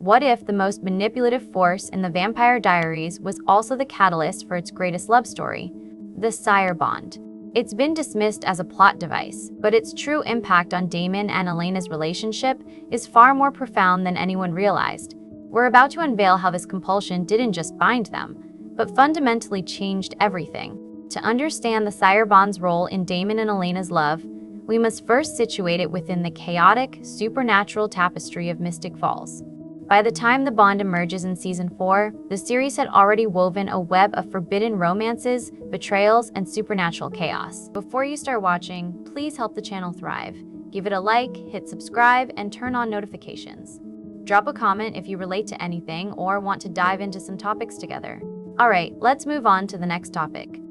What if the most manipulative force in the Vampire Diaries was also the catalyst for its greatest love story, the Sire Bond? It's been dismissed as a plot device, but its true impact on Damon and Elena's relationship is far more profound than anyone realized. We're about to unveil how this compulsion didn't just bind them, but fundamentally changed everything. To understand the Sire Bond's role in Damon and Elena's love, we must first situate it within the chaotic, supernatural tapestry of Mystic Falls. By the time the bond emerges in Season 4, the series had already woven a web of forbidden romances, betrayals, and supernatural chaos. Before you start watching, please help the channel thrive. Give it a like, hit subscribe, and turn on notifications. Drop a comment if you relate to anything or want to dive into some topics together. Alright, let's move on to the next topic.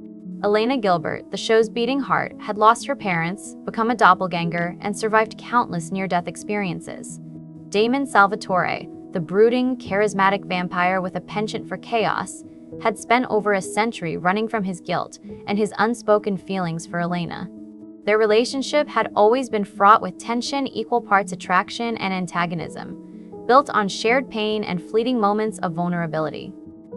Elena Gilbert, the show's beating heart, had lost her parents, become a doppelganger, and survived countless near-death experiences. Damon Salvatore, the brooding, charismatic vampire with a penchant for chaos, had spent over a century running from his guilt and his unspoken feelings for Elena. Their relationship had always been fraught with tension, equal parts attraction and antagonism, built on shared pain and fleeting moments of vulnerability.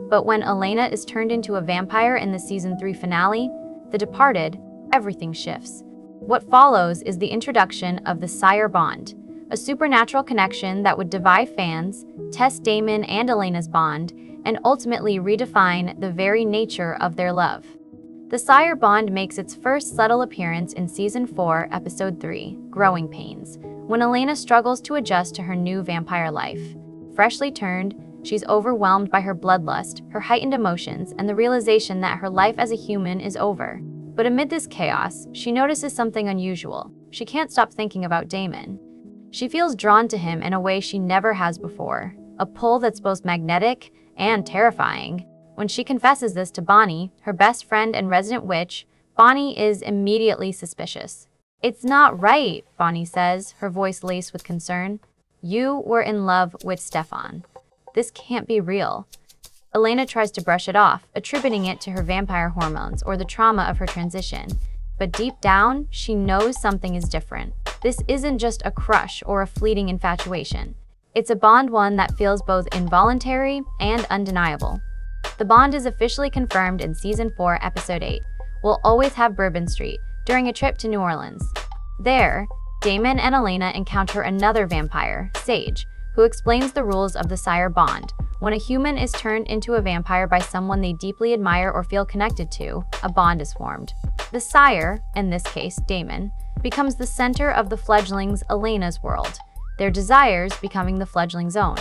But when Elena is turned into a vampire in the Season 3 finale, The Departed, everything shifts. What follows is the introduction of the Sire Bond, a supernatural connection that would divide fans, test Damon and Elena's bond, and ultimately redefine the very nature of their love. The Sire Bond makes its first subtle appearance in Season 4, Episode 3, Growing Pains, when Elena struggles to adjust to her new vampire life. Freshly turned, she's overwhelmed by her bloodlust, her heightened emotions, and the realization that her life as a human is over. But amid this chaos, she notices something unusual. She can't stop thinking about Damon. She feels drawn to him in a way she never has before, a pull that's both magnetic and terrifying. When she confesses this to Bonnie, her best friend and resident witch, Bonnie is immediately suspicious. "It's not right," Bonnie says, her voice laced with concern. "You were in love with Stefan. This can't be real." Elena tries to brush it off, attributing it to her vampire hormones or the trauma of her transition. But deep down, she knows something is different. This isn't just a crush or a fleeting infatuation. It's a bond, one that feels both involuntary and undeniable. The bond is officially confirmed in Season 4, Episode 8. We'll always have Bourbon Street, during a trip to New Orleans. There, Damon and Elena encounter another vampire, Sage, who explains the rules of the Sire Bond. When a human is turned into a vampire by someone they deeply admire or feel connected to, a bond is formed. The Sire, in this case Damon, becomes the center of the fledglings' Elena's world, their desires becoming the fledgling's own.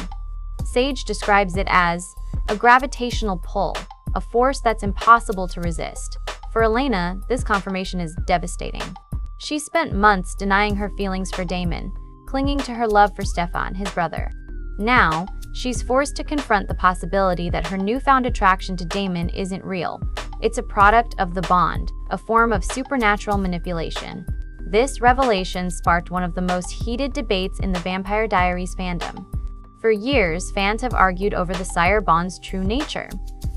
Sage describes it as a gravitational pull, a force that's impossible to resist. For Elena, this confirmation is devastating. She spent months denying her feelings for Damon, clinging to her love for Stefan, his brother. Now, she's forced to confront the possibility that her newfound attraction to Damon isn't real. It's a product of the bond, a form of supernatural manipulation. This revelation sparked one of the most heated debates in the Vampire Diaries fandom. For years, fans have argued over the Sire Bond's true nature.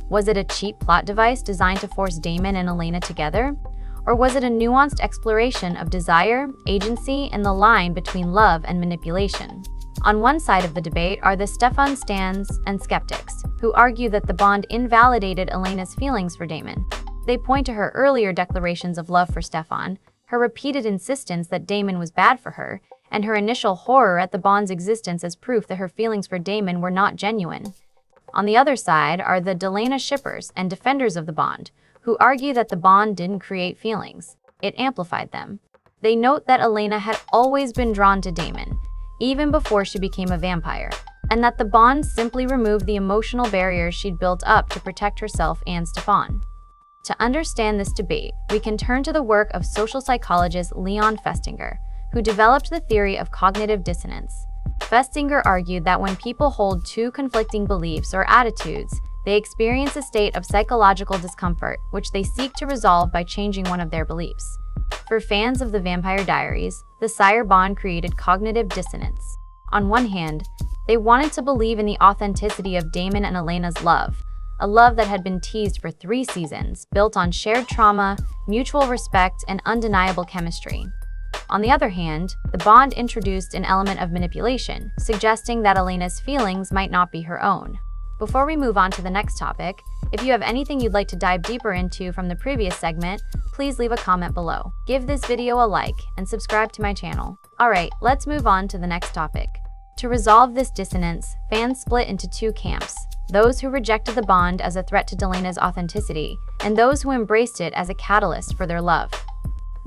Was it a cheap plot device designed to force Damon and Elena together? Or was it a nuanced exploration of desire, agency, and the line between love and manipulation? On one side of the debate are the Stefan stans and skeptics, who argue that the bond invalidated Elena's feelings for Damon. They point to her earlier declarations of love for Stefan, her repeated insistence that Damon was bad for her, and her initial horror at the bond's existence as proof that her feelings for Damon were not genuine. On the other side are the Delena shippers and defenders of the bond, who argue that the bond didn't create feelings, it amplified them. They note that Elena had always been drawn to Damon, even before she became a vampire, and that the bond simply removed the emotional barriers she'd built up to protect herself and Stefan. To understand this debate, we can turn to the work of social psychologist Leon Festinger, who developed the theory of cognitive dissonance. Festinger argued that when people hold two conflicting beliefs or attitudes, they experience a state of psychological discomfort, which they seek to resolve by changing one of their beliefs. For fans of the Vampire Diaries, the Sire Bond created cognitive dissonance. On one hand, they wanted to believe in the authenticity of Damon and Elena's love, a love that had been teased for 3 seasons, built on shared trauma, mutual respect, and undeniable chemistry. On the other hand, the bond introduced an element of manipulation, suggesting that Elena's feelings might not be her own. Before we move on to the next topic, if you have anything you'd like to dive deeper into from the previous segment, please leave a comment below. Give this video a like and subscribe to my channel. Alright, let's move on to the next topic. To resolve this dissonance, fans split into two camps: those who rejected the bond as a threat to Delena's authenticity, and those who embraced it as a catalyst for their love.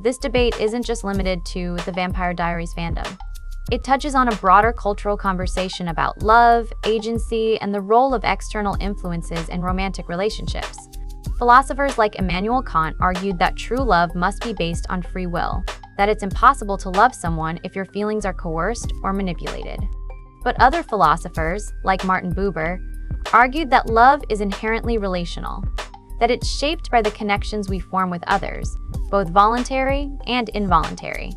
This debate isn't just limited to the Vampire Diaries fandom. It touches on a broader cultural conversation about love, agency, and the role of external influences in romantic relationships. Philosophers like Immanuel Kant argued that true love must be based on free will, that it's impossible to love someone if your feelings are coerced or manipulated. But other philosophers, like Martin Buber, argued that love is inherently relational, that it's shaped by the connections we form with others, both voluntary and involuntary.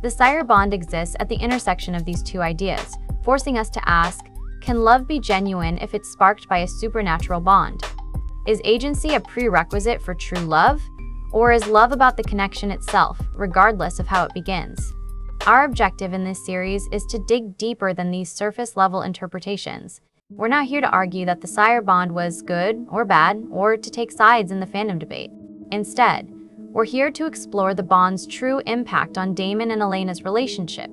The Sire Bond exists at the intersection of these two ideas, forcing us to ask, can love be genuine if it's sparked by a supernatural bond? Is agency a prerequisite for true love? Or is love about the connection itself, regardless of how it begins? Our objective in this series is to dig deeper than these surface-level interpretations. We're not here to argue that the Sire Bond was good or bad, or to take sides in the fandom debate. Instead, we're here to explore the bond's true impact on Damon and Elena's relationship,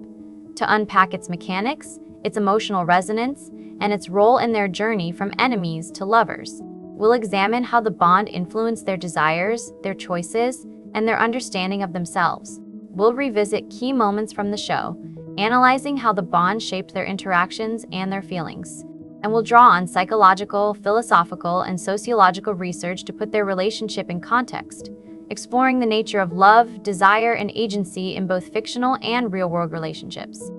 to unpack its mechanics, its emotional resonance, and its role in their journey from enemies to lovers. We'll examine how the bond influenced their desires, their choices, and their understanding of themselves. We'll revisit key moments from the show, analyzing how the bond shaped their interactions and their feelings. And we'll draw on psychological, philosophical, and sociological research to put their relationship in context, exploring the nature of love, desire, and agency in both fictional and real-world relationships.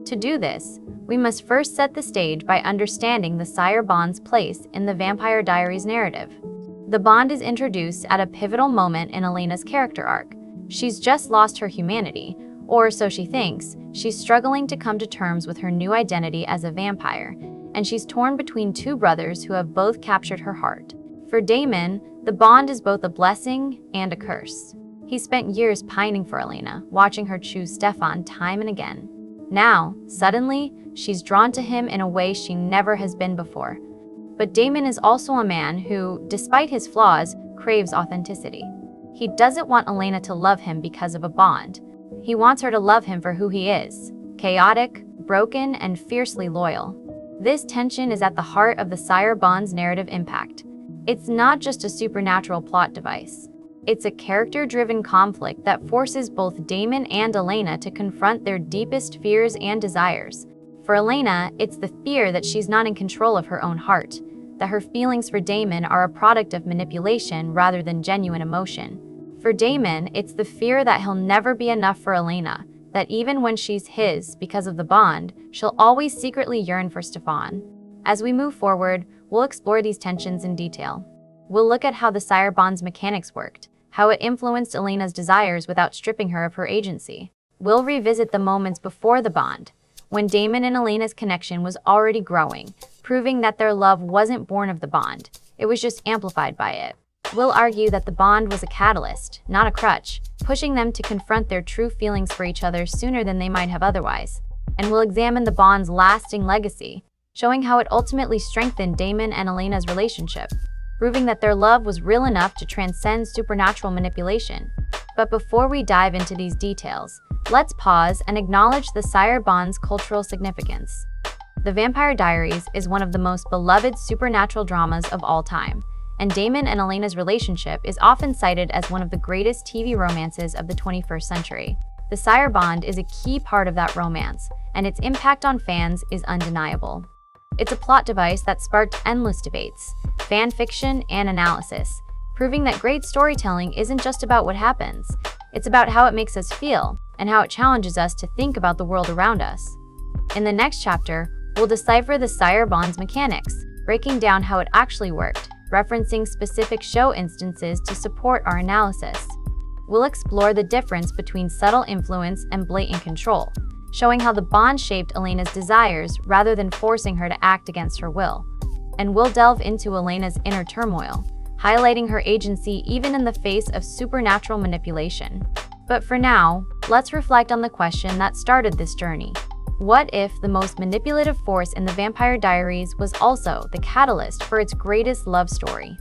To do this, we must first set the stage by understanding the Sire Bond's place in the Vampire Diaries narrative. The bond is introduced at a pivotal moment in Elena's character arc. She's just lost her humanity, or so she thinks. She's struggling to come to terms with her new identity as a vampire, and she's torn between two brothers who have both captured her heart. For Damon, the bond is both a blessing and a curse. He spent years pining for Elena, watching her choose Stefan time and again. Now, suddenly, she's drawn to him in a way she never has been before. But Damon is also a man who, despite his flaws, craves authenticity. He doesn't want Elena to love him because of a bond. He wants her to love him for who he is: chaotic, broken, and fiercely loyal. This tension is at the heart of the Sire Bond's narrative impact. It's not just a supernatural plot device. It's a character-driven conflict that forces both Damon and Elena to confront their deepest fears and desires. For Elena, it's the fear that she's not in control of her own heart, that her feelings for Damon are a product of manipulation rather than genuine emotion. For Damon, it's the fear that he'll never be enough for Elena, that even when she's his because of the bond, she'll always secretly yearn for Stefan. As we move forward, we'll explore these tensions in detail. We'll look at how the Sire Bond's mechanics worked, how it influenced Elena's desires without stripping her of her agency. We'll revisit the moments before the bond, when Damon and Elena's connection was already growing, proving that their love wasn't born of the bond, it was just amplified by it. We'll argue that the bond was a catalyst, not a crutch, pushing them to confront their true feelings for each other sooner than they might have otherwise. And we'll examine the bond's lasting legacy, showing how it ultimately strengthened Damon and Elena's relationship, proving that their love was real enough to transcend supernatural manipulation. But before we dive into these details, let's pause and acknowledge the Sire Bond's cultural significance. The Vampire Diaries is one of the most beloved supernatural dramas of all time, and Damon and Elena's relationship is often cited as one of the greatest TV romances of the 21st century. The Sire Bond is a key part of that romance, and its impact on fans is undeniable. It's a plot device that sparked endless debates, fan fiction, and analysis, proving that great storytelling isn't just about what happens. It's about how it makes us feel, and how it challenges us to think about the world around us. In the next chapter, we'll decipher the Sire Bond's mechanics, breaking down how it actually worked, referencing specific show instances to support our analysis. We'll explore the difference between subtle influence and blatant control, showing how the bond shaped Elena's desires rather than forcing her to act against her will. And we'll delve into Elena's inner turmoil, highlighting her agency even in the face of supernatural manipulation. But for now, let's reflect on the question that started this journey. What if the most manipulative force in the Vampire Diaries was also the catalyst for its greatest love story?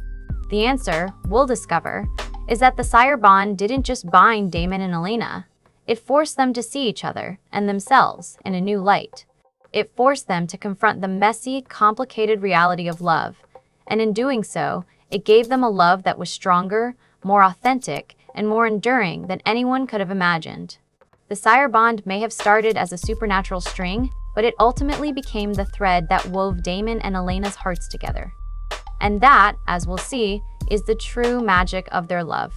The answer, we'll discover, is that the Sire Bond didn't just bind Damon and Elena. It forced them to see each other and themselves in a new light. It forced them to confront the messy, complicated reality of love, and in doing so, it gave them a love that was stronger, more authentic, and more enduring than anyone could have imagined. The Sire Bond may have started as a supernatural string, but it ultimately became the thread that wove Damon and Elena's hearts together. And that, as we'll see, is the true magic of their love.